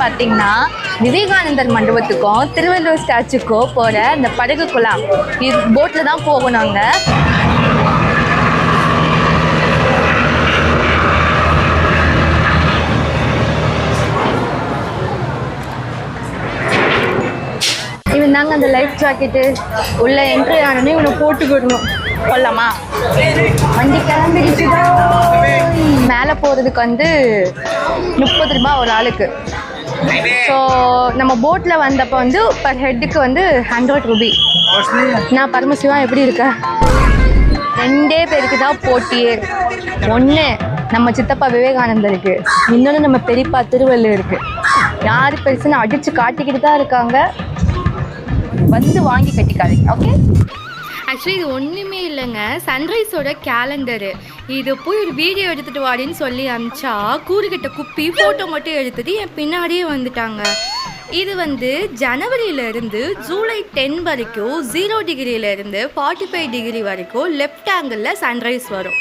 பார்த்தீங்கன்னா விவேகானந்தர் மண்டபத்துக்கும் திருவள்ளுவர் ஸ்டாச்சுக்கும் போகிற இந்த படகு குழாம் இது போட்டில் தான் போகணும் நாங்கள். இவன் தாங்க அந்த லைஃப் ஜாக்கெட்டு உள்ள என்ட்ரி ஆனோடனே இவனை போட்டுக்கிடணும். கொள்ளலாமா? வண்டி கிளம்பிடுச்சுதோ. மேலே போகிறதுக்கு வந்து 30 ரூபா ஒரு ஆளுக்கு. ஸோ நம்ம போட்டில் வந்தப்போ வந்து பர் ஹெட்டுக்கு வந்து 100 ரூபி. நான் பரமசிவா எப்படி இருக்க? 2 பேருக்கு தான் போட்டியே. ஒன்று நம்ம சித்தப்பா விவேகானந்தருக்கு, இன்னொன்று நம்ம பெரியப்பா திருவள்ளுவருக்கு. யார் பெருசுன்னு அடித்து காட்டிக்கிட்டு தான் இருக்காங்க. வந்து வாங்கி கட்டிக்காதீங்க, ஓகே? ஆக்சுவலி இது ஒன்றுமே இல்லைங்க, சன்ரைஸோட கேலண்டரு. இது போய் ஒரு வீடியோ எடுத்துகிட்டு வாடின்னு சொல்லி அனுப்பிச்சா கூறுகிட்ட குப்பி ஃபோட்டோ மட்டும் எடுத்துகிட்டு என் பின்னாடியே வந்துட்டாங்க. இது வந்து ஜனவரியிலேருந்து ஜூலை 10 வரைக்கும் 0 டிகிரியிலேருந்து 45 டிகிரி வரைக்கும் லெஃப்ட் ஆங்கிளில் சன்ரைஸ் வரும்.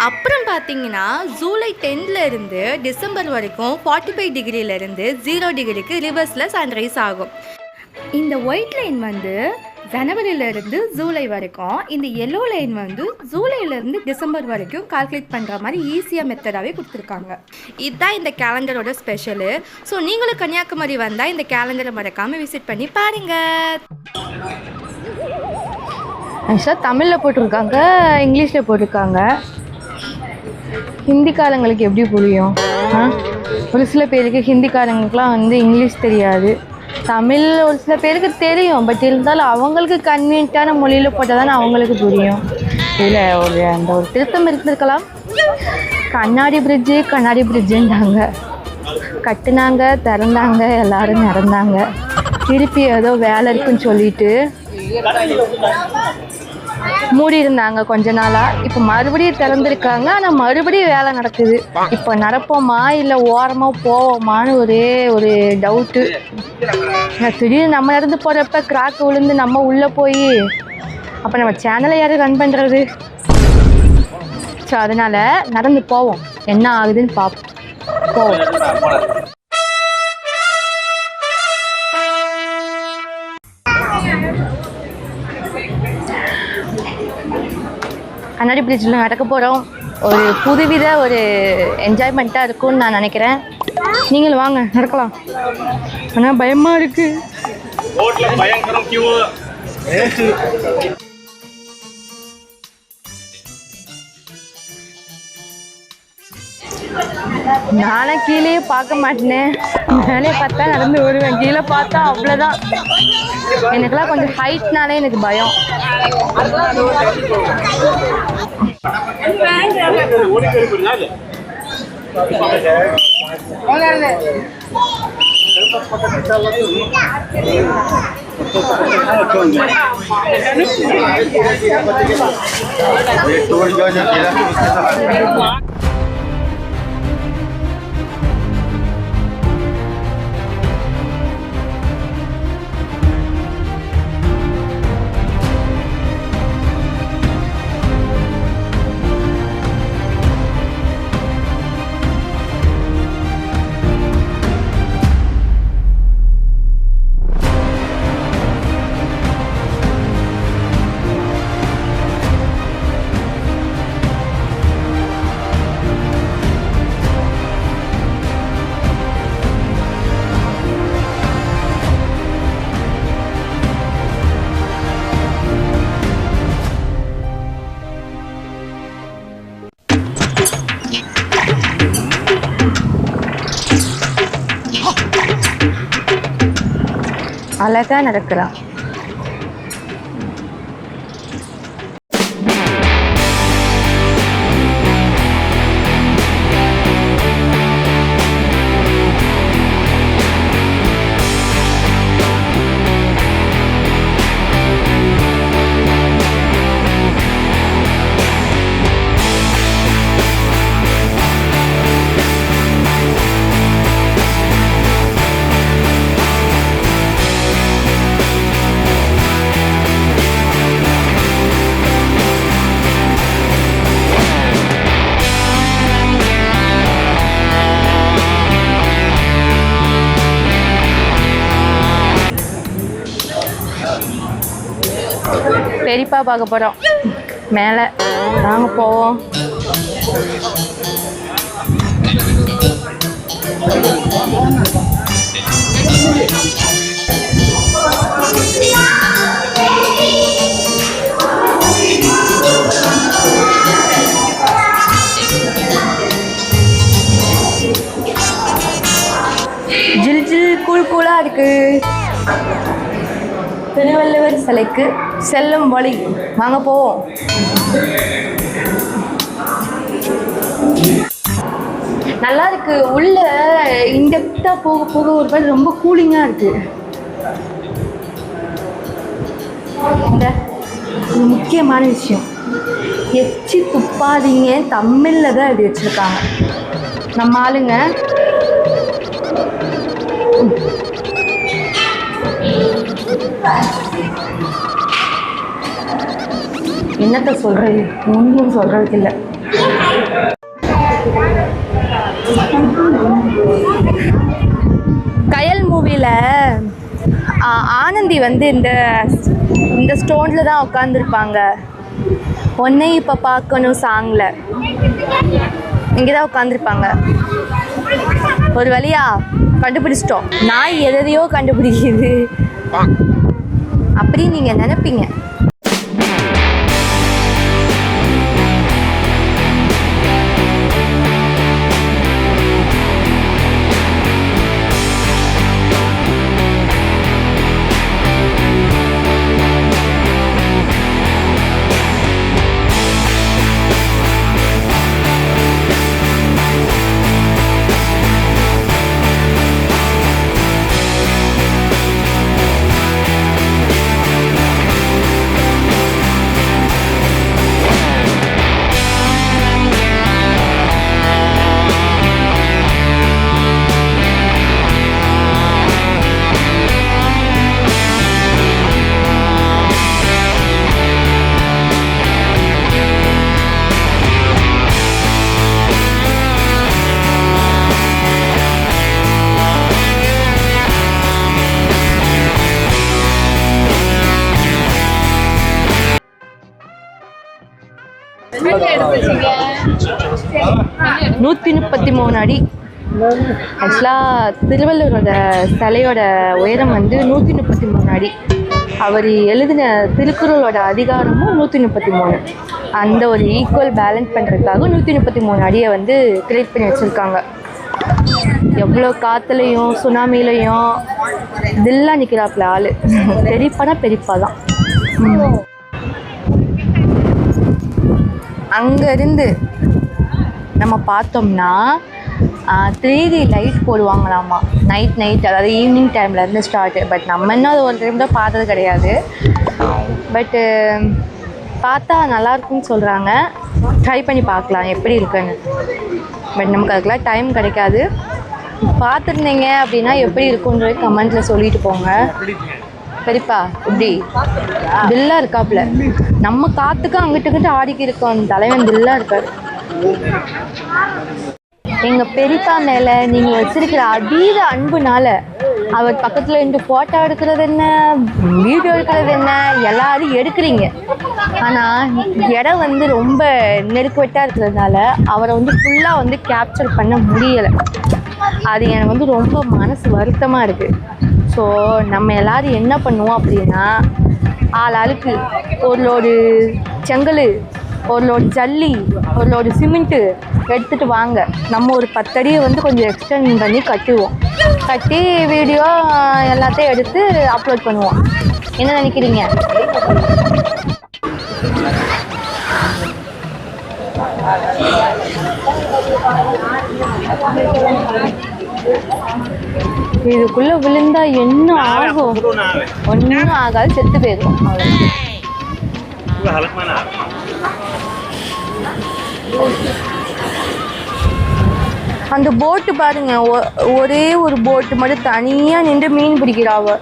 அப்புறம் பார்த்தீங்கன்னா ஜூலை 10லேருந்து டிசம்பர் வரைக்கும் 45 டிகிரியிலேருந்து 0 டிகிரிக்கு ரிவர்ஸில் சன்ரைஸ் ஆகும். இந்த ஒயிட் லைன் வந்து ஜனவரியிலேருந்து ஜூலை வரைக்கும், இந்த எல்லோ லைன் வந்து ஜூலையிலேருந்து டிசம்பர் வரைக்கும் கால்குலேட் பண்ணுற மாதிரி ஈஸியாக மெத்தடாகவே கொடுத்துருக்காங்க. இதுதான் இந்த கேலண்டரோட ஸ்பெஷலு. ஸோ நீங்களும் கன்னியாகுமரி வந்தால் இந்த கேலண்டரை மறக்காமல் விசிட் பண்ணி பாருங்கள். ஆக்சுவலாக தமிழில் போட்டிருக்காங்க, இங்கிலீஷில் போட்டிருக்காங்க. ஹிந்திக்காரங்களுக்கு எப்படி புரியும்? ஒரு சில பேருக்கு ஹிந்திக்காரங்களுக்குலாம் வந்து இங்கிலீஷ் தெரியாது, தமிழ் ஒரு சில பேருக்கு தெரியும். பட் இருந்தாலும் அவங்களுக்கு கன்வீனியன்ட்டான மொழியில் போட்டால் தானே அவங்களுக்கு புரியும். இதில் அந்த ஒரு திருத்தம் இருந்திருக்கலாம். கண்ணாடி பிரிட்ஜுன்றாங்க. கட்டுனாங்க, திறந்தாங்க, எல்லோரும் நடந்தாங்க. திருப்பி ஏதோ வேலை இருக்குன்னு சொல்லிட்டு மூடி இருந்தாங்க கொஞ்ச நாளாக. இப்போ மறுபடியும் திறந்துருக்காங்க, ஆனால் மறுபடியும் வேலை நடக்குது. இப்போ நடப்போமா இல்லை ஓரமாக போவோமான்னு ஒரே ஒரு டவுட்டு. திடீர்னு நம்ம நடந்து போகிறப்ப கிராக் விழுந்து நம்ம உள்ளே போய் அப்போ நம்ம சேனலை யாரும் ரன் பண்ணுறது? ஸோ அதனால் நடந்து போவோம், என்ன ஆகுதுன்னு பார்ப்போம். போவோம். கண்ணாடி பிரிட்ஜில் நடக்க போகிறோம். ஒரு புதுவித ஒரு என்ஜாய்மெண்ட்டாக இருக்கும்னு நான் நினைக்கிறேன். நீங்களும் வாங்க, நடக்கலாம். ஆனால் பயமாக இருக்குது. நானே கீழே பார்க்க மாட்டேனேன், மேலே பார்த்தா நடந்து வருவேன், கீழே பார்த்தா அவ்வளோதான். எனக்குலாம் கொஞ்சம் ஹைட்னாலே எனக்கு பயம். அழகாக நடக்கலாம். பெரியப்பா பார்க்க போகிறோம் மேலே. நாங்கள் போவோம். ஜில் ஜில் கூல் கூலாக இருக்குது. திருவள்ளுவர் சிலைக்கு செல்லும் வழி. வாங்க போவோம். நல்லா இருக்கு. உள்ள இன்டெப்தா போக போக ஒரு மாதிரி ரொம்ப கூலிங்கா இருக்கு. இந்த முக்கியமான விஷயம், எச்சி துப்பாதீங்க தமிழ்ல தான் எழுதி வச்சிருக்காங்க. நம்ம ஆளுங்க என்னத்த சொல்றது, ஒன்றும் சொல்றதுக்கு இல்லை. கயல் மூவியில் ஆனந்தி வந்து இந்த ஸ்டோனில் தான் உட்காந்துருப்பாங்க. ஒன்னே இப்போ பார்க்கணும் சாங்கில் இங்கே தான் உட்காந்துருப்பாங்க. ஒரு வழியா கண்டுபிடிச்சிட்டோம். நாய் எதையோ கண்டுபிடிக்குது அப்படின்னு நீங்கள் நினைப்பீங்க. நூற்றி 133 அடி. ஆக்சுவலாக திருவள்ளுவரோட சிலையோட உயரம் வந்து 133 அடி. அவர் எழுதின திருக்குறளோட அதிகாரமும் 133. அந்த ஒரு ஈக்குவல் பேலன்ஸ் பண்ணுறதுக்காக 133 அடியை வந்து கிரியேட் பண்ணி வச்சுருக்காங்க. எவ்வளோ காற்றுலையும் சுனாமிலையும் இதெல்லாம் நிற்கிறாப்புல ஆள். பெரியப்பானா பெரியப்பா தான். அங்கேருந்து நம்ம பார்த்தோம்னா 3D லைட் போடுவாங்களாமா நைட், அதாவது ஈவினிங் டைம்லேருந்து ஸ்டார்ட்டு. பட் நம்ம இன்னும் அது ஒரு டைம் தான் பார்த்தது கிடையாது. பட்டு பார்த்தா நல்லாயிருக்குன்னு சொல்கிறாங்க. ட்ரை பண்ணி பார்க்கலாம் எப்படி இருக்குன்னு. பட் நமக்கு அதுக்கெலாம் டைம் கிடைக்காது. பார்த்துருந்தீங்க அப்படின்னா எப்படி இருக்குன்றது கமெண்ட்டில் சொல்லிட்டு போங்க. பெரியப்பா இப்படி தில்லாக இருக்காப்புல. நம்ம காற்றுக்கு அங்கிட்டுக்கிட்டு ஆடிக்கி இருக்கோம். தலைவன் தில்லாக இருக்கார். எங்கள் பெரியப்பா மேலே நீங்கள் வச்சிருக்கிற அதீத அன்புனால அவர் பக்கத்தில் இருந்து ஃபோட்டோ எடுக்கிறது என்ன, வீடியோ எடுக்கிறது என்ன, எல்லாரும் எடுக்கிறீங்க. ஆனால் இடம் வந்து ரொம்ப நெருக்கவெட்டாக இருக்கிறதுனால அவரை வந்து ஃபுல்லாக வந்து கேப்சர் பண்ண முடியலை. அது எனக்கு வந்து ரொம்ப மனசு வருத்தமாக இருக்குது. ஸோ நம்ம எல்லோரும் என்ன பண்ணுவோம் அப்படின்னா, ஆளுக்கு ஒரு லோடு செங்கல், ஒரு லோடு ஜல்லி, ஒரு லோடு சிமெண்ட்டு எடுத்துகிட்டு வாங்க. நம்ம ஒரு 10 அடியை வந்து கொஞ்சம் எக்ஸ்டெண்ட் பண்ணி கட்டுவோம். கட்டி வீடியோ எல்லாத்தையும் எடுத்து அப்லோட் பண்ணுவோம். என்ன நினைக்கிறீங்க? இதுக்குள்ள விழுந்தா என்ன ஆகும்? ஒன்றும் ஆகாது, செத்து போயிடும். அந்த போட்டு பாருங்க, ஒரே ஒரு போட்டு மட்டும் தனியாக நின்று மீன் பிடிக்கிறாவ.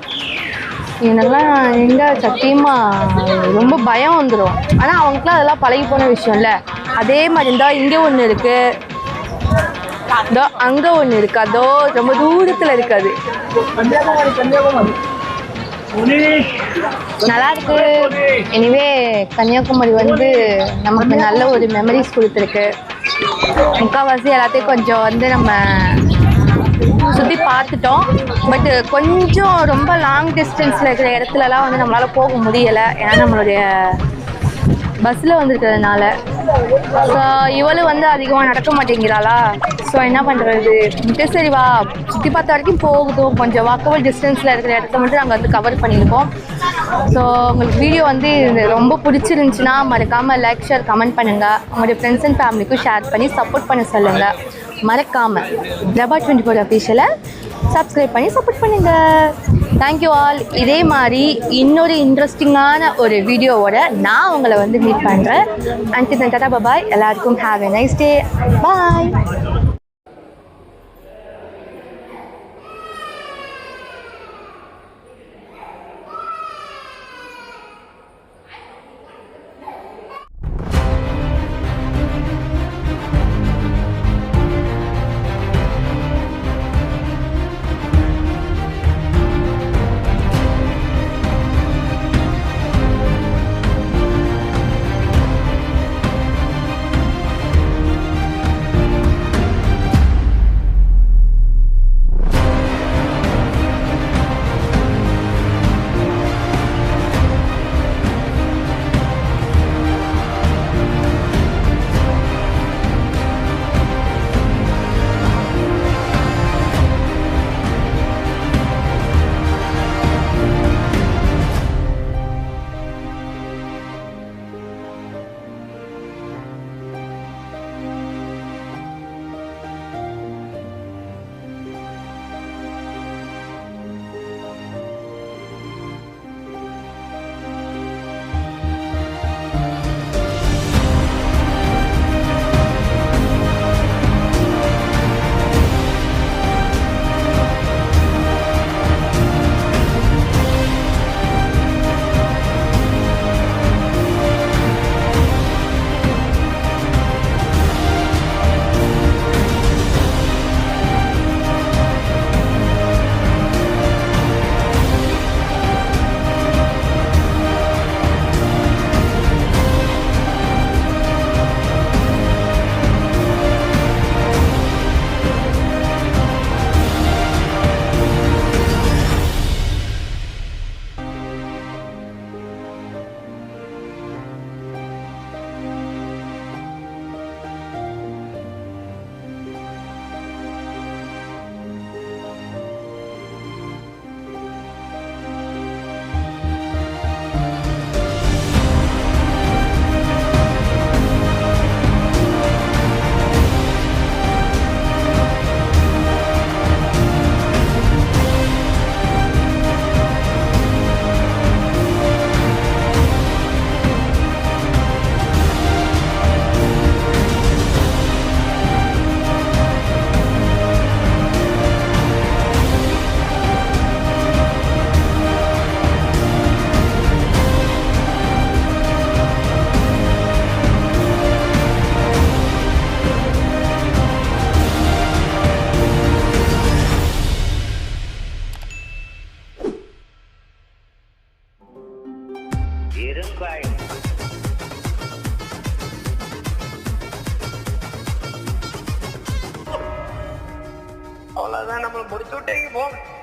எனக்கெல்லாம் நின்றா சத்தியமாக ரொம்ப பயம் வந்துடும். ஆனால் அவங்களுக்குலாம் அதெல்லாம் பழகி போன விஷயம் இல்லை. அதே மாதிரி இருந்தால் இங்கே ஒன்று இருக்குது, அதோ அங்கே ஒன்று இருக்குது, அதோ ரொம்ப தூரத்தில் இருக்காது. நல்லா இருக்கு. எனிவே கன்னியாகுமரி வந்து நமக்கு நல்ல ஒரு மெமரிஸ் கொடுத்துருக்கு. முக்கால்வாசி எல்லாத்தையும் கொஞ்சம் வந்து நம்ம சுற்றி பார்த்துட்டோம். பட் கொஞ்சம் ரொம்ப லாங் டிஸ்டன்ஸில் இருக்கிற இடத்துலலாம் வந்து நம்மளால் போக முடியலை. ஏன்னா நம்மளுடைய பஸ்ஸில் வந்துருக்கிறதுனால. ஸோ இவளும் வந்து அதிகமாக நடக்க மாட்டேங்கிறாளா. ஸோ என்ன பண்ணுறது, சரி வா சுற்றி பார்த்த வரைக்கும் போகுதும். கொஞ்சம் வாக்கபிள் டிஸ்டன்ஸில் இருக்கிற இடத்த மட்டும் நாங்கள் வந்து கவர் பண்ணியிருக்கோம். ஸோ உங்களுக்கு வீடியோ வந்து ரொம்ப பிடிச்சிருந்துச்சின்னா மறக்காமல் லைக், ஷேர், கமெண்ட் பண்ணுங்கள். உங்களுடைய ஃப்ரெண்ட்ஸ் அண்ட் ஃபேமிலிக்கும் ஷேர் பண்ணி சப்போர்ட் பண்ண சொல்லுங்கள். மறக்காமல் பிரபா 24 அஃபீஷியலை சப்ஸ்கிரைப் பண்ணி சப்போர்ட் பண்ணுங்கள். Thank you all. இதே மாதிரி இன்னொரு இன்ட்ரெஸ்டிங்கான ஒரு வீடியோவோட நான் உங்களை வந்து மீட் பண்ணுறேன். அன்டில் தென் டாடா பாய். எல்லாருக்கும் ஹேவ் எ நைஸ் டே. பாய். அவ்வளவுதான், நம்ம முடிச்சு விட்டீங்க போ.